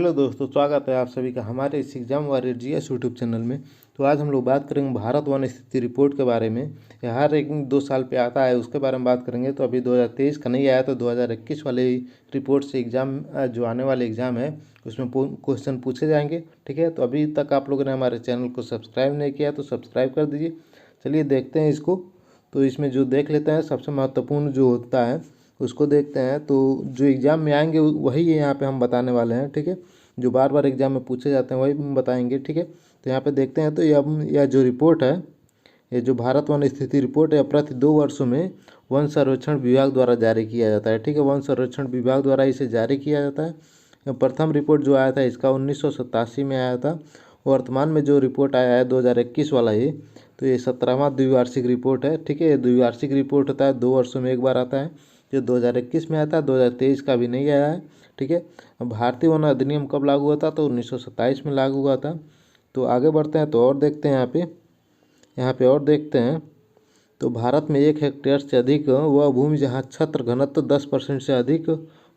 Hello दोस्तों, स्वागत है आप सभी का हमारे इस exam warrior GS YouTube channel में। तो आज हम लोग बात करेंगे भारत वन स्थिति रिपोर्ट के बारे में। यह हर एक 2 साल पे आता है, उसके बारे में बात करेंगे। तो अभी 2023 का नहीं आया, तो 2021 वाले रिपोर्ट से एग्ज़ाम जो आने वाले एग्ज़ाम है उसमें क्वेश्चन पूछे जाएंगे। ठीक है, तो अभी तक आप लोगों ने हमारे चैनल को सब्सक्राइब नहीं किया तो सब्सक्राइब कर दीजिए। चलिए देखते हैं इसको। तो इसमें जो देख लेते हैं सबसे महत्वपूर्ण जो होता है उसको देखते हैं। तो जो एग्ज़ाम में आएंगे वही यहाँ पे हम बताने वाले हैं। ठीक है, जो बार बार एग्ज़ाम में पूछे जाते हैं वही हम बताएंगे। ठीक है, तो यहाँ पे देखते हैं। तो यह जो रिपोर्ट है, ये जो भारत वन स्थिति रिपोर्ट है, प्रति 2 वर्षों में वन संरक्षण विभाग द्वारा जारी किया जाता है। ठीक है, वन संरक्षण विभाग द्वारा इसे जारी किया जाता है। प्रथम रिपोर्ट जो आया था इसका 1987 में आया था। वर्तमान में जो रिपोर्ट आया है 2021 वाला ये, तो ये 17वां द्विवार्षिक रिपोर्ट है। ठीक है, ये द्विवार्षिक रिपोर्ट होता है, 2 वर्षों में एक बार आता है। जो 2021 में आता है, 2023 का भी नहीं आया है। ठीक है, अब भारतीय वन अधिनियम कब लागू हुआ था? तो 1927 में लागू हुआ था। तो आगे बढ़ते हैं तो और देखते हैं यहाँ पे और देखते हैं। तो भारत में 1 हेक्टेयर से अधिक वह भूमि जहाँ छत्र घनत्व 10% से अधिक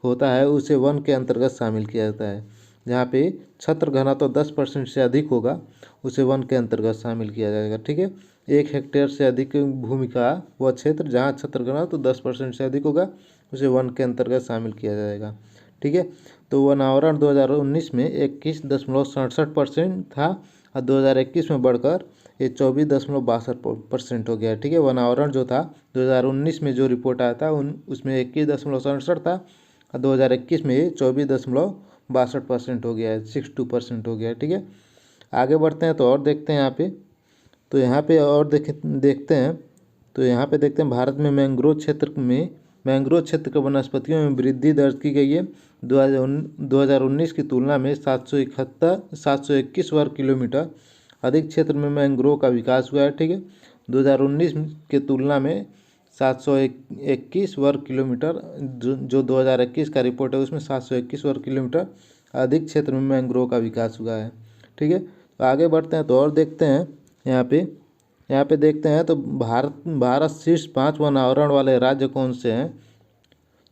होता है उसे वन के अंतर्गत शामिल किया जाता है। जहाँ पे छत्र घनत्व 10% से अधिक होगा उसे वन के अंतर्गत शामिल किया जाएगा। ठीक है, 1 हेक्टेयर से अधिक भूमि का वह क्षेत्र जहाँ छत्र घनत्व 10% से अधिक होगा उसे वन के अंतर्गत शामिल किया जाएगा। ठीक है, तो वन आवरण 2019 में 21.67% था और 2021 में बढ़कर ये 24.62% हो गया। ठीक है, वन आवरण जो था 2019 में जो रिपोर्ट आया था उसमें 21.67 था और 2021 में ये 24.62% हो गया है, 62% हो गया है। ठीक है, आगे बढ़ते हैं तो और देखते हैं यहाँ पे। तो यहाँ पे और देखते हैं। तो यहाँ पे देखते हैं भारत में मैंग्रोव क्षेत्र के वनस्पतियों में वृद्धि दर्ज की गई है। 2019 की तुलना में 721 वर्ग किलोमीटर अधिक क्षेत्र में मैंग्रोव का विकास हुआ है। ठीक है, 2019 की तुलना में 721 वर्ग किलोमीटर, जो 2021 का रिपोर्ट है उसमें 721 वर्ग किलोमीटर अधिक क्षेत्र में मैंग्रोव का विकास हुआ है। ठीक है, तो आगे बढ़ते हैं तो और देखते हैं। यहाँ पे देखते हैं तो भारत शीर्ष 5 वन आवरण वाले राज्य कौन से हैं?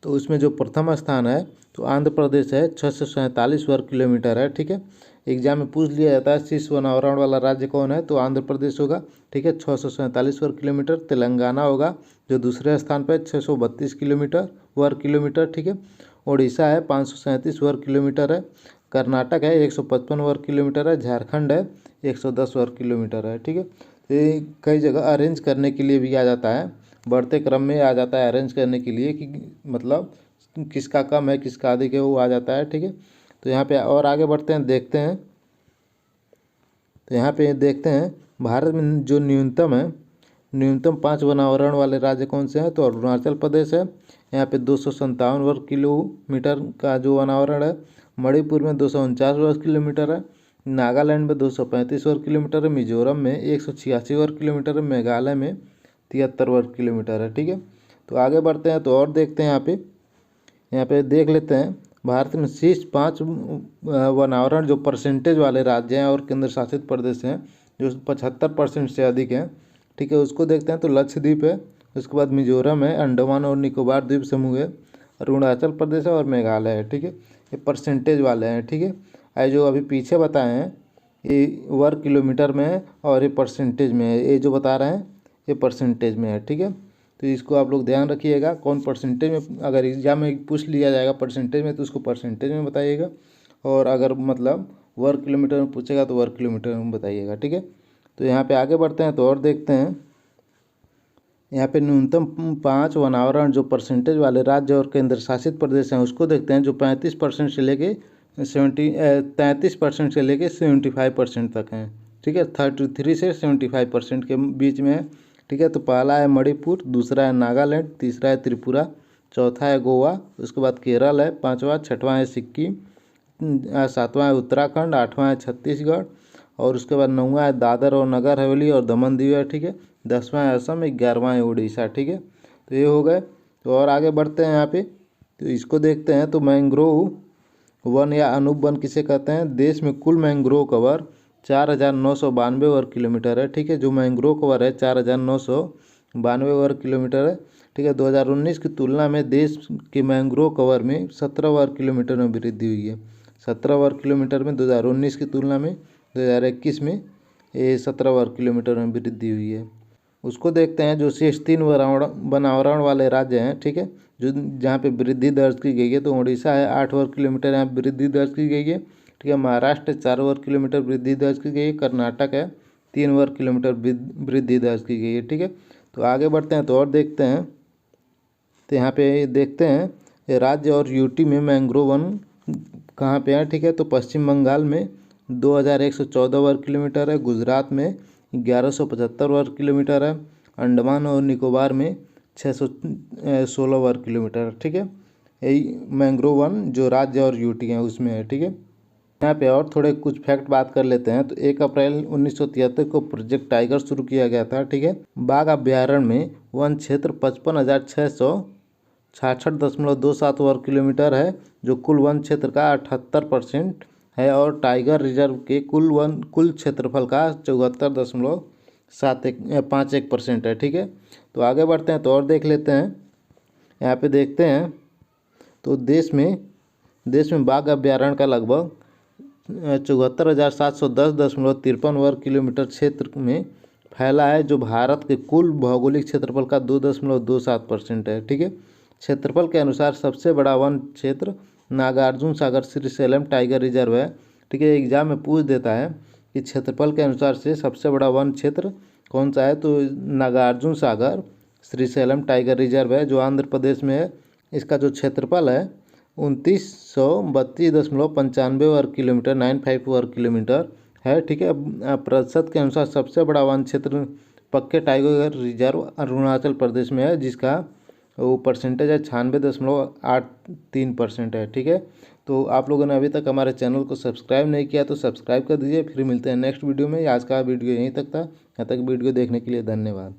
तो उसमें जो प्रथम स्थान है तो आंध्र प्रदेश है, 647 वर्ग किलोमीटर है। ठीक है, एग्जाम में पूछ लिया जाता है शीर्ष वन आवरण वाला राज्य कौन है, तो आंध्र प्रदेश होगा। ठीक है, 647 वर्ग किलोमीटर। तेलंगाना होगा जो दूसरे स्थान पर 632 वर्ग किलोमीटर। ठीक है, उड़ीसा है 537 वर्ग किलोमीटर है। कर्नाटक है 155 वर्ग किलोमीटर है। झारखंड है 110 वर्ग किलोमीटर है। ठीक है, ये कई जगह अरेंज करने के लिए भी आ जाता है, बढ़ते क्रम में आ जाता है अरेंज करने के लिए कि मतलब किसका कम है किसका अधिक है वो आ जाता है। ठीक है, तो यहाँ पे और आगे बढ़ते हैं देखते हैं। तो यहाँ पे देखते हैं भारत में जो न्यूनतम 5 वनावरण वाले राज्य कौन से हैं? तो अरुणाचल प्रदेश है, यहाँ पे 257 वर्ग किलोमीटर का जो वनावरण है। मणिपुर में 249 वर्ग किलोमीटर है। नागालैंड में 235 वर्ग किलोमीटर है। मिजोरम में 186 वर्ग किलोमीटर है। मेघालय में 73 वर्ग किलोमीटर है। ठीक है, तो आगे बढ़ते हैं तो और देखते हैं। यहाँ पे देख लेते हैं भारत में शीर्ष 5 वनावरण जो परसेंटेज वाले राज्य हैं और केंद्र शासित प्रदेश हैं जो 75% से अधिक हैं। ठीक है, उसको देखते हैं। तो लक्षद्वीप है, उसके बाद मिजोरम है, अंडमान और निकोबार द्वीप समूह है, अरुणाचल प्रदेश है और मेघालय है। ठीक है, ये परसेंटेज वाले हैं। ठीक है, ये जो अभी पीछे बताए हैं ये वर्ग किलोमीटर में है और ये परसेंटेज में है। ये जो बता रहे हैं ये परसेंटेज में है। ठीक है, तो इसको आप लोग ध्यान रखिएगा। कौन परसेंटेज में, अगर एग्जाम में पूछ लिया जाएगा परसेंटेज में तो उसको परसेंटेज में बताइएगा, और अगर मतलब वर्ग किलोमीटर में पूछेगा तो वर्ग किलोमीटर में बताइएगा। ठीक है, तो यहाँ पे आगे बढ़ते हैं तो और देखते हैं। यहाँ पे न्यूनतम 5 वनावरण जो परसेंटेज वाले राज्य और केंद्र शासित प्रदेश हैं उसको देखते हैं, जो 35% से लेके 33% से लेके 75% तक हैं। ठीक है, 33 से 75% के बीच में है। ठीक है, तो पहला है मणिपुर, दूसरा है नागालैंड, तीसरा है त्रिपुरा, चौथा है गोवा, उसके बाद केरल है, पाँचवा छठवां है सिक्किम, सातवां है उत्तराखंड, आठवां है छत्तीसगढ़, और उसके बाद नौवां है दादर और नगर हवेली और दमन दीव है। ठीक है, 10वां है असम, 11वां है उड़ीसा। ठीक है, तो ये हो गए। तो और आगे बढ़ते हैं यहाँ पे। तो इसको देखते हैं। तो मैंग्रोव वन या अनुवन किसे कहते हैं? देश में कुल मैंग्रोव कवर 4,992 वर्ग किलोमीटर है। ठीक है, जो मैंग्रोव कवर है 4,992 वर्ग किलोमीटर है। ठीक है, 2019 की तुलना में देश के मैंग्रोव कवर में 17 वर्ग किलोमीटर में वृद्धि हुई है। 17 वर्ग किलोमीटर में 2019 की तुलना में 2021 में ये 17 वर्ग किलोमीटर में वृद्धि हुई है। उसको देखते हैं जो शेष 3 बनावरण वाले राज्य हैं, ठीक है, जो जहाँ पे वृद्धि दर्ज की गई है। तो उड़ीसा है 8 वर्ग किलोमीटर यहाँ वृद्धि दर्ज की गई है, ठीक है। महाराष्ट्र 4 वर्ग किलोमीटर वृद्धि दर्ज की गई है। कर्नाटक है 3 वर्ग किलोमीटर वृद्धि दर्ज की गई है, ठीक है। तो आगे बढ़ते हैं तो और देखते हैं, तो यहाँ पे देखते हैं राज्य और यूटी में मैंग्रोव वन कहाँ पे है, ठीक है। तो पश्चिम बंगाल में 2114 वर्ग किलोमीटर है, गुजरात में 1175 वर्ग किलोमीटर है, अंडमान और निकोबार में 616 वर्ग किलोमीटर, ठीक है। यही मैंग्रोव वन जो राज्य और यूटी हैं उसमें है, ठीक है। यहाँ पे और थोड़े कुछ फैक्ट बात कर लेते हैं। तो 1 अप्रैल 1973 को प्रोजेक्ट टाइगर शुरू किया गया था, ठीक है। बाघ अभ्यारण्य में वन क्षेत्र 55,666.27 वर्ग किलोमीटर है, जो कुल वन क्षेत्र का 78% है, और टाइगर रिजर्व के कुल क्षेत्रफल का 74.51% है, ठीक है। तो आगे बढ़ते हैं तो और देख लेते हैं। यहाँ पे देखते हैं तो देश में बाघ अभ्यारण्य का लगभग 74,710.53 वर्ग किलोमीटर क्षेत्र में फैला है, जो भारत के कुल भौगोलिक क्षेत्रफल का 2.27% है, ठीक है। क्षेत्रफल के अनुसार सबसे बड़ा वन क्षेत्र नागार्जुन सागर श्रीशैलम टाइगर रिजर्व है, ठीक है। एग्जाम में पूछ देता है कि क्षेत्रफल के अनुसार से सबसे बड़ा वन क्षेत्र कौन सा है, तो नागार्जुन सागर श्रीशैलम टाइगर रिजर्व है, जो आंध्र प्रदेश में है। इसका जो क्षेत्रफल है 2932.95 वर्ग किलोमीटर 95 वर्ग किलोमीटर है, ठीक है। प्रतिशत के अनुसार सबसे बड़ा वन क्षेत्र पक्के टाइगर रिजर्व अरुणाचल प्रदेश में है, जिसका वो परसेंटेज है 96.83% है, ठीक है। तो आप लोगों ने अभी तक हमारे चैनल को सब्सक्राइब नहीं किया तो सब्सक्राइब कर दीजिए। फिर मिलते हैं नेक्स्ट वीडियो में। आज का वीडियो यहीं तक था। यहाँ तक वीडियो देखने के लिए धन्यवाद।